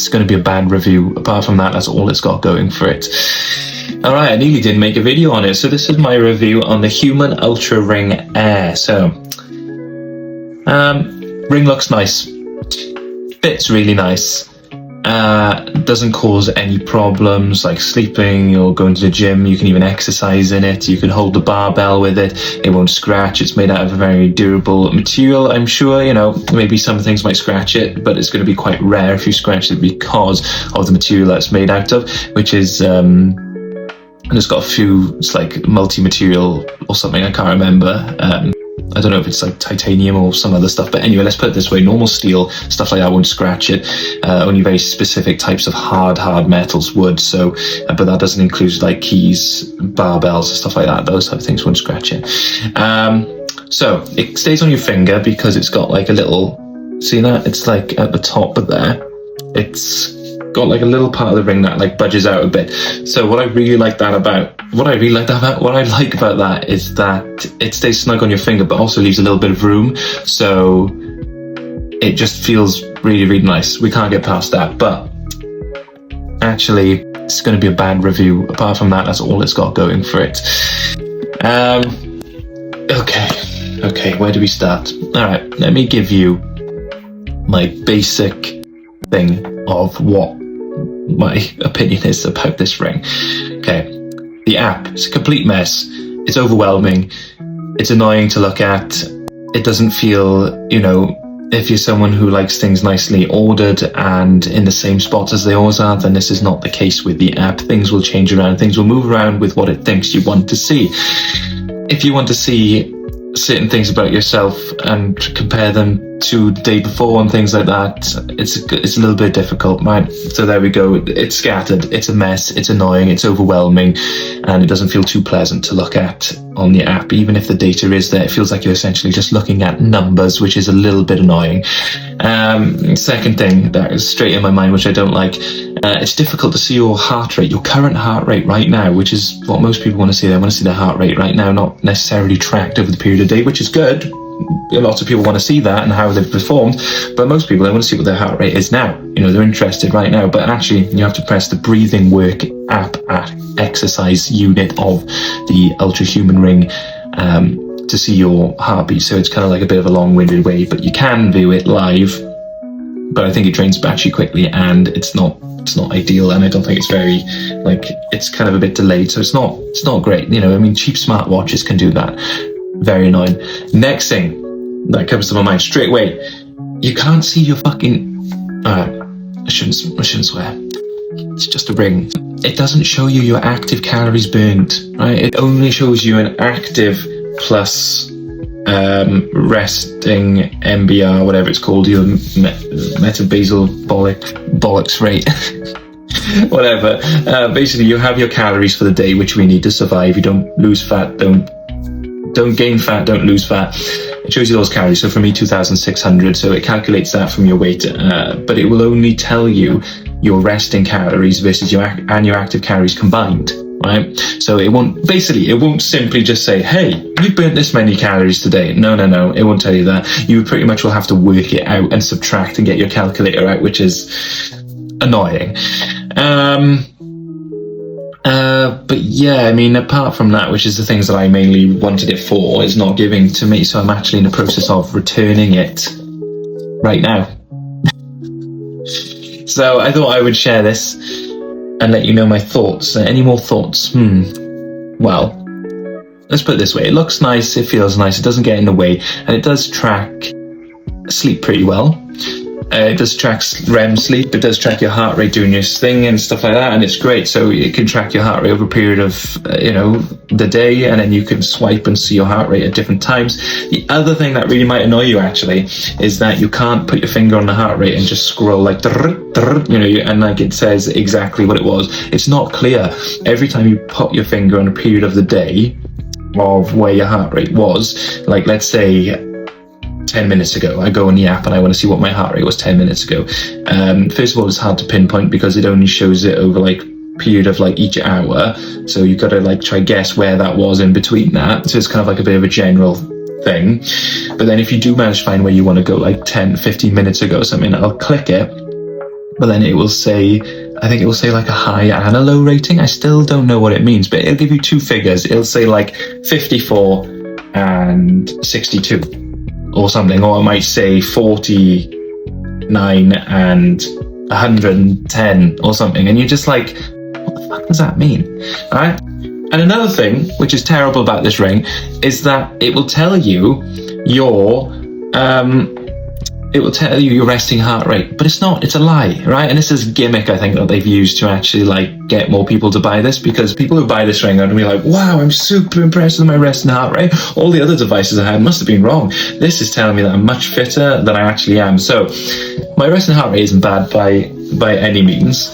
it's going to be a bad review. Apart from that, that's all it's got going for it. All right, I nearly didn't make a video on it. So this is my review on the Human Ultra Ring Air. So, ring looks nice. Fits really nice. Doesn't cause any problems like sleeping or going to the gym. You can even exercise in it. You can hold the barbell with it. It won't scratch. It's made out of a very durable material. I'm sure, you know, maybe some things might scratch it, but it's going to be quite rare if you scratch it because of the material that's made out of, which is, and it's got a few, it's like multi-material or something, I can't remember. I don't know if it's like titanium or some other stuff, but anyway, let's put it this way. Normal steel, stuff like that won't scratch it. Only very specific types of hard metals would. So, but that doesn't include like keys, barbells, and stuff like that. Those type of things won't scratch it. So it stays on your finger because it's got like a little, see that? It's like at the top of there. It's got like a little part of the ring that like budges out a bit. So what I like about that is that it stays snug on your finger, but also leaves a little bit of room. So it just feels really, really nice. We can't get past that, but actually it's going to be a bad review. Apart from that, that's all it's got going for it. Okay, where do we start? All right, let me give you my basic thing of what my opinion is about this ring. Okay, the app, it's a complete mess. It's overwhelming. It's annoying to look at. It doesn't feel, you know, if you're someone who likes things nicely ordered and in the same spot as they always are, then this is not the case with the app. Things will change around. Things will move around with what it thinks you want to see. If you want to see certain things about yourself and compare them to the day before and things like that, it's a little bit difficult, right? So there we go. It's scattered, it's a mess, it's annoying, it's overwhelming, and it doesn't feel too pleasant to look at on the app. Even if the data is there, it feels like you're essentially just looking at numbers, which is a little bit annoying. Second thing that is straight in my mind, which I don't like, it's difficult to see your heart rate, your current heart rate right now, which is what most people want to see. They want to see their heart rate right now, not necessarily tracked over the period of the day, which is good. Lots of people want to see that and how they've performed, but most people, they want to see what their heart rate is now. You know, they're interested right now, but actually you have to press the breathing work app at exercise unit of the Ultra Human Ring to see your heartbeat. So it's kind of like a bit of a long-winded way, but you can view it live, but I think it drains battery quickly and it's not ideal, and I don't think it's very, like, it's kind of a bit delayed, so it's not great. You know, I mean, cheap smartwatches can do that. Very annoying. Next thing that comes to my mind straight away, you can't see your fucking, I shouldn't swear. It's just a ring. It doesn't show you your active calories burned, right? It only shows you an active plus resting MBR, whatever it's called, your metabasal bollocks rate. Whatever. Basically, you have your calories for the day, which we need to survive. You don't lose fat, don't gain fat, don't lose fat. It shows you those calories. So for me, 2,600. So it calculates that from your weight, but it will only tell you your resting calories versus your active calories combined, right? So it won't simply just say, hey, you burnt this many calories today. No, it won't tell you that. You pretty much will have to work it out and subtract and get your calculator out, which is annoying. But yeah, I mean, apart from that, which is the things that I mainly wanted it for, is not giving to me. So I'm actually in the process of returning it right now. So I thought I would share this and let you know my thoughts. Any more thoughts? Well, let's put it this way. It looks nice, it feels nice, it doesn't get in the way, and it does track sleep pretty well. It does track REM sleep, it does track your heart rate doing your thing and stuff like that, and it's great. So it can track your heart rate over a period of, the day, and then you can swipe and see your heart rate at different times. The other thing that really might annoy you, actually, is that you can't put your finger on the heart rate and just scroll like, and like it says exactly what it was. It's not clear. Every time you put your finger on a period of the day of where your heart rate was, like let's say 10 minutes ago, I go on the app and I want to see what my heart rate was 10 minutes ago. First of all, it's hard to pinpoint because it only shows it over like period of like each hour. So you've got to like try guess where that was in between that. So it's kind of like a bit of a general thing. But then if you do manage to find where you want to go, like 10, 15 minutes ago or something, I'll click it but then it will say, I think it will say like a high and a low rating. I still don't know what it means, but it'll give you two figures. It'll say like 54 and 62 or something, or it might say 49 and 110 or something, and you're just like, what the fuck does that mean? All right. And another thing which is terrible about this ring is that it will tell you your resting heart rate, but it's not, it's a lie, right? And this is a gimmick, I think, that they've used to actually like get more people to buy this, because people who buy this ring are gonna be like, wow, I'm super impressed with my resting heart rate. All the other devices I had must have been wrong. This is telling me that I'm much fitter than I actually am. So my resting heart rate isn't bad by any means.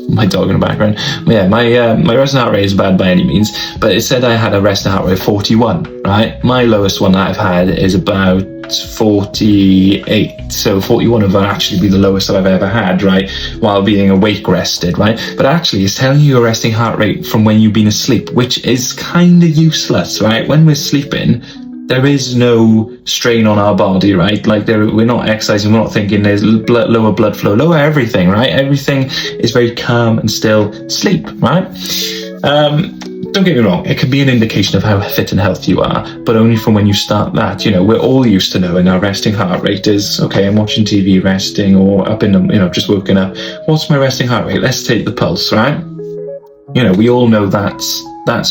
My dog in the background. Yeah, my resting heart rate isn't bad by any means, but it said I had a resting heart rate of 41, right? My lowest one that I've had is about 48, so 41 would actually be the lowest that I've ever had, right, while being awake rested, right? But actually it's telling you your resting heart rate from when you've been asleep, which is kind of useless, right? When we're sleeping, there is no strain on our body, right? Like we're not exercising, we're not thinking, there's lower blood flow, lower everything, right? Everything is very calm and still. Sleep, right? Don't get me wrong, it can be an indication of how fit and healthy you are, but only from when you start that. You know, we're all used to knowing our resting heart rate is, okay, I'm watching TV resting, or up in the, you know, just woken up. What's my resting heart rate? Let's take the pulse, right? You know, we all know that's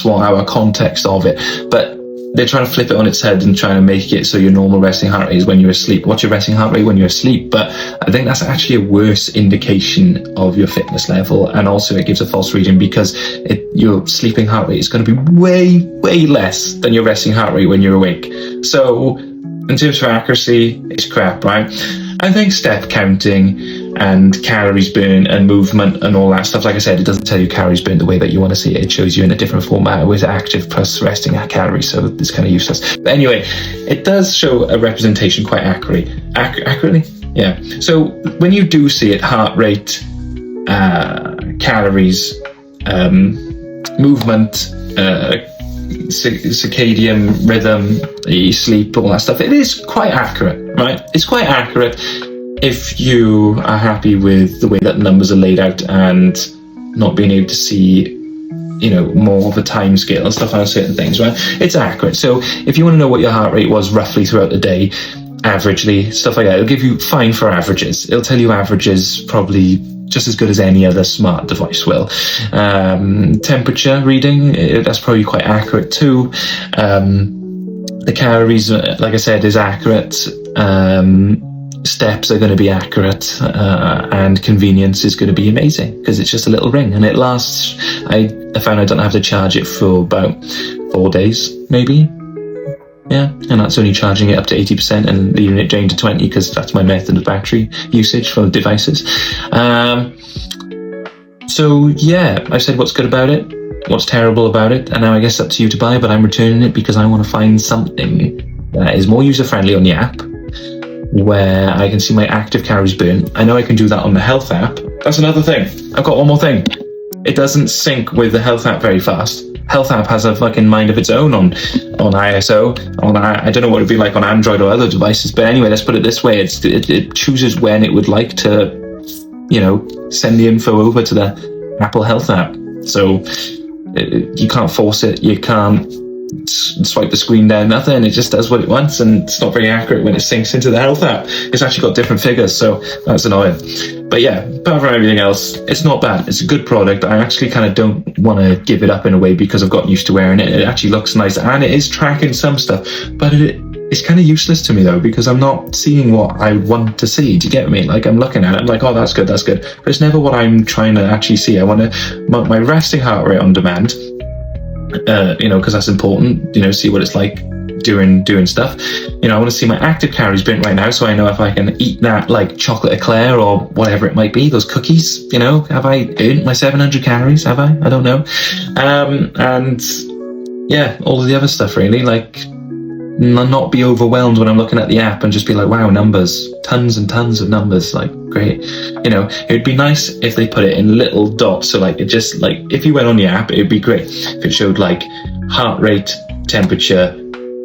what our context of it, but they're trying to flip it on its head and trying to make it so your normal resting heart rate is when you're asleep. What's your resting heart rate when you're asleep? But I think that's actually a worse indication of your fitness level, and also it gives a false reading, because your sleeping heart rate is going to be way, way less than your resting heart rate when you're awake. So in terms of accuracy, it's crap, right? I think step counting and calories burnt and movement and all that stuff, like I said, it doesn't tell you calories burnt the way that you want to see it. It shows you in a different format with active plus resting calories, so it's kind of useless. But anyway, it does show a representation quite accurately. Yeah. So when you do see it, heart rate, calories, movement, circadian rhythm, sleep, all that stuff, it is quite accurate, right? It's quite accurate if you are happy with the way that the numbers are laid out and not being able to see, you know, more of a time scale and stuff on certain things, right? It's accurate. So if you want to know what your heart rate was roughly throughout the day, averagely, stuff like that, it'll give you fine for averages. It'll tell you averages probably just as good as any other smart device will. Temperature reading, that's probably quite accurate too. The calories, like I said, is accurate. Steps are going to be accurate, and convenience is going to be amazing, because it's just a little ring and it lasts. I found I don't have to charge it for about 4 days, maybe. Yeah, and that's only charging it up to 80% and leaving it drained to 20, because that's my method of battery usage for devices. So yeah, I said what's good about it, what's terrible about it, and now I guess it's up to you to buy, but I'm returning it because I want to find something that is more user-friendly on the app, where I can see my active calories burnt. I know I can do that on the health app. That's another thing. I've got one more thing. It doesn't sync with the health app very fast. Health app has a fucking mind of its own on ISO. I don't know what it'd be like on Android or other devices, but anyway, let's put it this way. It chooses when it would like to, you know, send the info over to the Apple Health app. So you can't force it. You can't swipe the screen down, nothing. It just does what it wants, and it's not very accurate when it syncs into the health app. It's actually got different figures, so that's annoying. But yeah, apart from everything else, it's not bad. It's a good product. I actually kind of don't want to give it up in a way, because I've gotten used to wearing it. It actually looks nice, and it is tracking some stuff, but it's kind of useless to me though, because I'm not seeing what I want to see. Do you get me? Like, I'm looking at it, I'm like, oh, that's good, but it's never what I'm trying to actually see. I want to my resting heart rate on demand, you know, because that's important, you know, see what it's like doing stuff. You know, I want to see my active calories burnt right now, so I know if I can eat that, like chocolate eclair or whatever it might be, those cookies, you know, have I earned my 700 calories? Have I don't know. And yeah, all of the other stuff really, like not be overwhelmed when I'm looking at the app and just be like, wow, numbers, tons and tons of numbers, like great. You know, it would be nice if they put it in little dots, so like it just, like if you went on the app, it would be great if it showed like heart rate, temperature,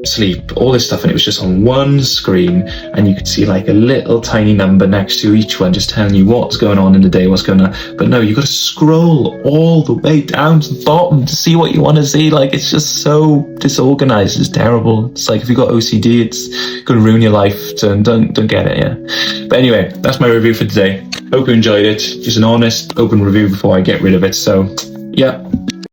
sleep, all this stuff, and it was just on one screen, and you could see like a little tiny number next to each one just telling you what's going on in the day, what's going on. But no, you've got to scroll all the way down to the bottom to see what you want to see. Like, it's just so disorganized. It's terrible. It's like if you've got OCD, it's going to ruin your life. So don't get it. Yeah. But anyway, that's my review for today. Hope you enjoyed it. Just an honest, open review before I get rid of it. So yeah.